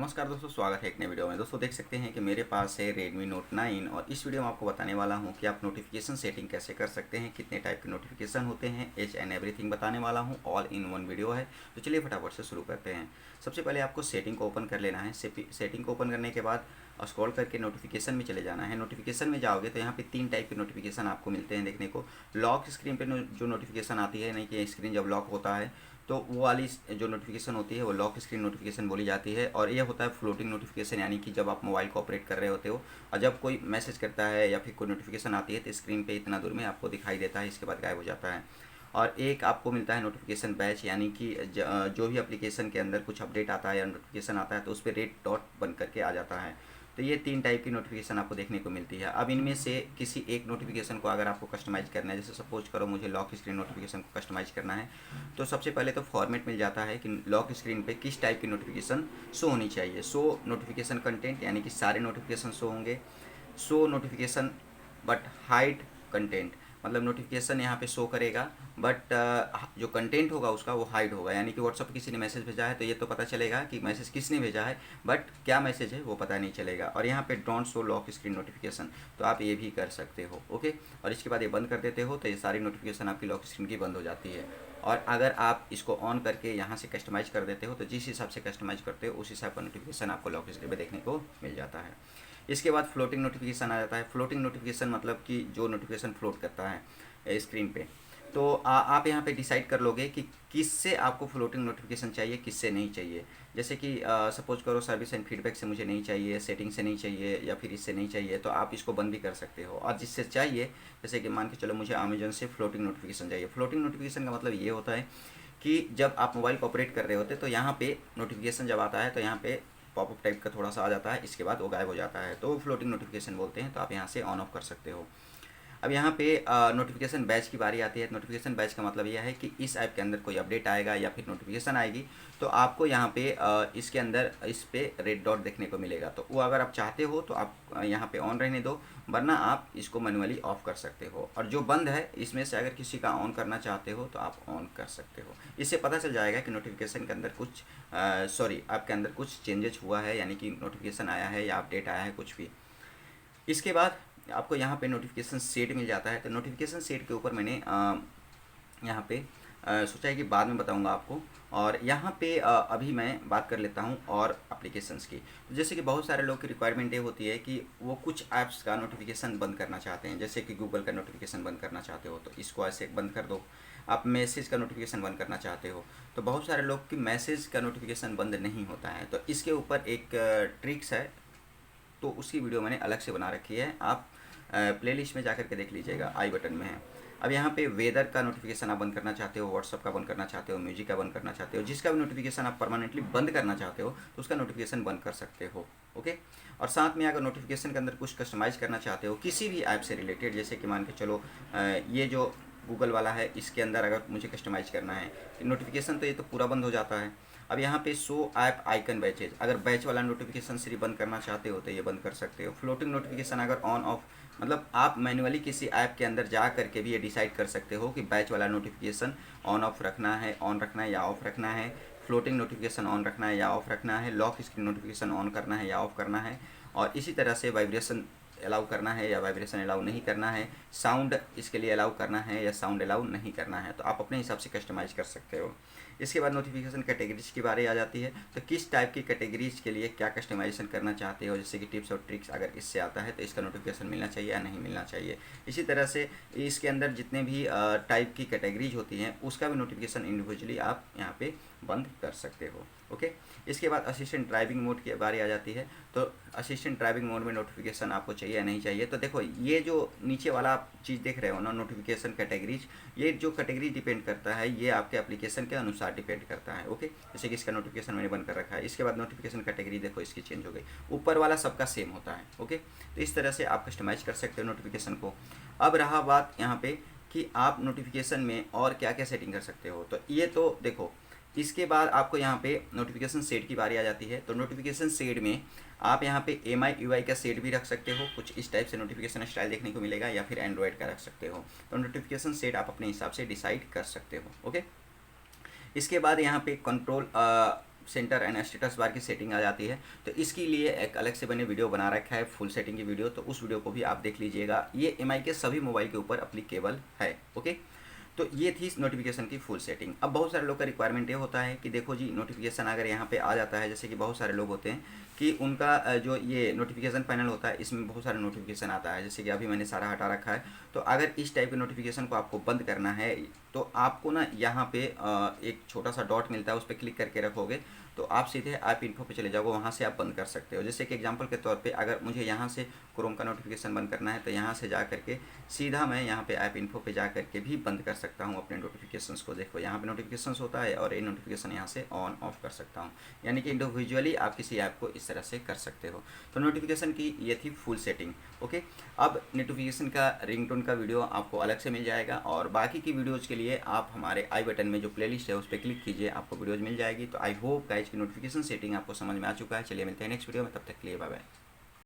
नमस्कार दोस्तों, स्वागत है एक नए वीडियो में। दोस्तों देख सकते हैं कि मेरे पास है Redmi Note 9 और इस वीडियो में आपको बताने वाला हूं कि आप नोटिफिकेशन सेटिंग कैसे कर सकते हैं, कितने टाइप के नोटिफिकेशन होते हैं, एच एंड एवरीथिंग बताने वाला हूं। ऑल इन वन वीडियो है। तो चलिए फटाफट से शुरू करते हैं। सबसे पहले आपको सेटिंग को ओपन कर लेना है। सेटिंग को ओपन करने के बाद स्क्रॉल करके नोटिफिकेशन में चले जाना है। नोटिफिकेशन में जाओगे तो यहाँ पे 3 टाइप के नोटिफिकेशन आपको मिलते हैं देखने को। लॉक स्क्रीन पे जो नोटिफिकेशन आती है, नहीं कि स्क्रीन जब लॉक होता है तो वो वाली जो नोटिफिकेशन होती है वो लॉक स्क्रीन नोटिफिकेशन बोली जाती है। और ये होता है फ्लोटिंग नोटिफिकेशन, यानी कि जब आप मोबाइल को ऑपरेट कर रहे होते हो और जब कोई मैसेज करता है या फिर कोई नोटिफिकेशन आती है तो स्क्रीन पे इतना दूर में आपको दिखाई देता है, इसके बाद गायब हो जाता है। और एक आपको मिलता है नोटिफिकेशन बैच, यानी कि जो भी एप्लीकेशन के अंदर कुछ अपडेट आता है या नोटिफिकेशन आता है तो उस पर रेड डॉट बन करके आ जाता है। तो ये 3 टाइप की नोटिफिकेशन आपको देखने को मिलती है। अब इनमें से किसी एक नोटिफिकेशन को अगर आपको कस्टमाइज़ करना है, जैसे सपोज करो मुझे लॉक स्क्रीन नोटिफिकेशन को कस्टमाइज़ करना है, तो सबसे पहले तो फॉर्मेट मिल जाता है कि लॉक स्क्रीन पे किस टाइप की नोटिफिकेशन शो होनी चाहिए। शो नोटिफिकेशन कंटेंट, यानी कि सारे नोटिफिकेशन शो होंगे। Show notification but hide content, मतलब नोटिफिकेशन यहाँ पे शो करेगा बट जो कंटेंट होगा उसका वो हाइड होगा। यानी कि व्हाट्सअप किसी ने मैसेज भेजा है तो ये तो पता चलेगा कि मैसेज किसने भेजा है, बट क्या मैसेज है वो पता नहीं चलेगा। और यहाँ पे don't show lock screen notification, तो आप ये भी कर सकते हो। ओके, और इसके बाद ये बंद कर देते हो तो ये सारी नोटिफिकेशन आपकी लॉक स्क्रीन की बंद हो जाती है। और अगर आप इसको ऑन करके यहाँ से कस्टमाइज कर देते हो तो जिस हिसाब से कस्टमाइज करते हो उस हिसाब का नोटिफिकेशन आपको लॉक स्क्रीन पर देखने को मिल जाता है। इसके बाद फ्लोटिंग नोटिफिकेशन आ जाता है। फ्लोटिंग नोटिफिकेशन मतलब कि जो नोटिफिकेशन फ्लोट करता है स्क्रीन पे। तो आप यहाँ पे डिसाइड कर लोगे कि किससे आपको फ्लोटिंग नोटिफिकेशन चाहिए, किससे नहीं चाहिए। जैसे कि सपोज करो सर्विस एंड फीडबैक से मुझे नहीं चाहिए, सेटिंग से नहीं चाहिए, या फिर इससे नहीं चाहिए, तो आप इसको बंद भी कर सकते हो। और जिससे चाहिए, जैसे कि मान के चलो मुझे अमेजन से फ्लोटिंग नोटिफिकेशन चाहिए। फ्लोटिंग नोटिफिकेशन का मतलब ये होता है कि जब आप मोबाइल को ऑपरेट कर रहे होते तो यहाँ पे नोटिफिकेशन जब आता है तो यहाँ पे पॉपअप टाइप का थोड़ा सा आ जाता है, इसके बाद वो गायब हो जाता है, तो फ्लोटिंग नोटिफिकेशन बोलते हैं। तो आप यहाँ से ऑन ऑफ कर सकते हो। अब यहाँ पे नोटिफिकेशन बैच की बारी आती है। नोटिफिकेशन बैच का मतलब यह है कि इस ऐप के अंदर कोई अपडेट आएगा या फिर नोटिफिकेशन आएगी तो आपको यहाँ पे इसके अंदर इस पे रेड डॉट देखने को मिलेगा। तो वो अगर आप चाहते हो तो आप यहाँ पे ऑन रहने दो, वरना आप इसको मैनुअली ऑफ कर सकते हो। और जो बंद है इसमें से अगर किसी का ऑन करना चाहते हो तो आप ऑन कर सकते हो। इससे पता चल जाएगा कि नोटिफिकेशन के अंदर कुछ आपके अंदर कुछ चेंजेस हुआ है, यानी कि नोटिफिकेशन आया है या अपडेट आया है कुछ भी। इसके बाद आपको यहाँ पे नोटिफिकेशन सेट मिल जाता है। तो नोटिफिकेशन सेट के ऊपर मैंने यहाँ पे सोचा है कि बाद में बताऊँगा आपको। और यहाँ पे अभी मैं बात कर लेता हूँ और एप्लीकेशंस की। तो जैसे कि बहुत सारे लोग की रिक्वायरमेंट ये होती है कि वो कुछ ऐप्स का नोटिफिकेशन बंद करना चाहते हैं। जैसे कि गूगल का नोटिफिकेशन बंद करना चाहते हो तो इसको ऐसे बंद कर दो। आप मैसेज का नोटिफिकेशन बंद करना चाहते हो तो बहुत सारे लोग की मैसेज का नोटिफिकेशन बंद नहीं होता है। तो इसके ऊपर एक ट्रिक्स है, तो उसकी वीडियो मैंने अलग से बना रखी है। आप प्लेलिस्ट में जाकर के देख लीजिएगा, आई बटन में है। अब यहाँ पे वेदर का नोटिफिकेशन आप बंद करना चाहते हो, व्हाट्सअप का बंद करना चाहते हो, म्यूजिक का बंद करना चाहते हो, जिसका भी नोटिफिकेशन आप परमानेंटली बंद करना चाहते हो तो उसका नोटिफिकेशन बंद कर सकते हो। ओके, और साथ में अगर नोटिफिकेशन के अंदर कुछ कस्टमाइज़ करना चाहते हो किसी भी ऐप से रिलेटेड, जैसे कि मान के चलो ये जो गूगल वाला है इसके अंदर अगर मुझे कस्टमाइज़ करना है नोटिफिकेशन, तो ये तो पूरा बंद हो जाता है। अब यहाँ पे शो ऐप आइकन बैचेज, अगर बैच वाला नोटिफिकेशन सिर्फ बंद करना चाहते हो तो ये बंद कर सकते हो। फ्लोटिंग नोटिफिकेशन अगर ऑन ऑफ, मतलब आप मैन्युअली किसी ऐप के अंदर जा करके भी ये डिसाइड कर सकते हो कि बैच वाला नोटिफिकेशन ऑन ऑफ रखना है, ऑन रखना है या ऑफ रखना है, फ्लोटिंग नोटिफिकेशन ऑन रखना है या ऑफ रखना है, लॉक स्क्रीन नोटिफिकेशन ऑन करना है या ऑफ करना है, और इसी तरह से वाइब्रेशन अलाउ करना है या वाइब्रेशन अलाउ नहीं करना है, साउंड इसके लिए अलाउ करना है या साउंड अलाउ नहीं करना है। तो आप अपने हिसाब से कस्टमाइज़ कर सकते हो। इसके बाद नोटिफिकेशन कैटेगरीज की बारी आ जाती है। तो किस टाइप की कैटेगरीज के लिए क्या कस्टमाइजेशन करना चाहते हो, जैसे कि टिप्स और ट्रिक्स अगर इससे आता है तो इसका नोटिफिकेशन मिलना चाहिए या नहीं मिलना चाहिए। इसी तरह से इसके अंदर जितने भी टाइप की कैटेगरीज होती हैं उसका भी नोटिफिकेशन इंडिविजुअली आप यहाँ पे बंद कर सकते हो। ओके, इसके बाद असिस्टेंट ड्राइविंग मोड की बारी आ जाती है। तो असिस्टेंट ड्राइविंग मोड में नोटिफिकेशन आपको चाहिए या नहीं चाहिए। तो देखो ये जो नीचे वाला आप चीज़ देख रहे हो ना, नोटिफिकेशन कैटेगरीज, ये जो कैटेगरी डिपेंड करता है ये आपके एप्लीकेशन के अनुसार डिपेंड करता है। ओके, जैसे कि इसका नोटिफिकेशन मैंने बंद कर रखा है। इसके बाद नोटिफिकेशन कैटेगरी देखो इसकी चेंज हो गई, ऊपर वाला सबका सेम होता है। ओके, तो इस तरह से आप कस्टमाइज कर सकते हो नोटिफिकेशन को। अब रहा बात यहाँ पे कि आप नोटिफिकेशन में और क्या क्या सेटिंग कर सकते हो। तो ये तो देखो, इसके बाद आपको यहाँ पे नोटिफिकेशन सेट की बारी आ जाती है। तो नोटिफिकेशन सेट में आप यहाँ पे MI UI का सेट भी रख सकते हो, कुछ इस टाइप से नोटिफिकेशन स्टाइल देखने को मिलेगा, या फिर एंड्रॉयड का रख सकते हो। तो नोटिफिकेशन सेट आप अपने हिसाब से डिसाइड कर सकते हो। ओके, इसके बाद यहाँ पे control centre and status bar की सेटिंग आ जाती है। तो इसके लिए एक अलग से मैंने वीडियो बना रखा है, फुल सेटिंग की वीडियो, तो उस वीडियो को भी आप देख लीजिएगा। ये एमआई के सभी मोबाइल के ऊपर अप्लीकेबल है। ओके, तो ये थी नोटिफिकेशन की फुल सेटिंग। अब बहुत सारे लोग का रिक्वायरमेंट ये होता है कि देखो जी नोटिफिकेशन अगर यहाँ पे आ जाता है, जैसे कि बहुत सारे लोग होते हैं कि उनका जो ये नोटिफिकेशन पैनल होता है इसमें बहुत सारे नोटिफिकेशन आता है, जैसे कि अभी मैंने सारा हटा रखा है। तो अगर इस टाइप के नोटिफिकेशन को आपको बंद करना है तो आपको ना यहाँ पे एक छोटा सा डॉट मिलता है, उस पर क्लिक करके रखोगे तो आप सीधे ऐप इन्फो पे चले जाओगे, वहाँ से आप बंद कर सकते हो। जैसे कि एग्जांपल के तौर पे अगर मुझे यहाँ से क्रोम का नोटिफिकेशन बंद करना है तो यहाँ से जा करके सीधा मैं यहाँ पे ऐप इन्फो पे जा करके भी बंद कर सकता हूँ अपने नोटिफिकेशंस को। देखो यहाँ पे नोटिफिकेशंस होता है और ये नोटिफिकेशन यहाँ से ऑन ऑफ कर सकता हूँ, यानी कि इंडिविजुअली आप किसी ऐप को इस तरह से कर सकते हो। तो नोटिफिकेशन की ये थी फुल सेटिंग। ओके, अब नोटिफिकेशन का रिंगटोन का वीडियो आपको अलग से मिल जाएगा, और बाकी की वीडियोज़ के लिए आप हमारे आई बटन में जो प्लेलिस्ट है उस पर क्लिक कीजिए, आपको वीडियोज़ मिल जाएगी। तो आई होप गाइज की नोटिफिकेशन सेटिंग आपको समझ में आ चुका है। चलिए मिलते हैं नेक्स्ट वीडियो में, तब तक के लिए बाय बाय।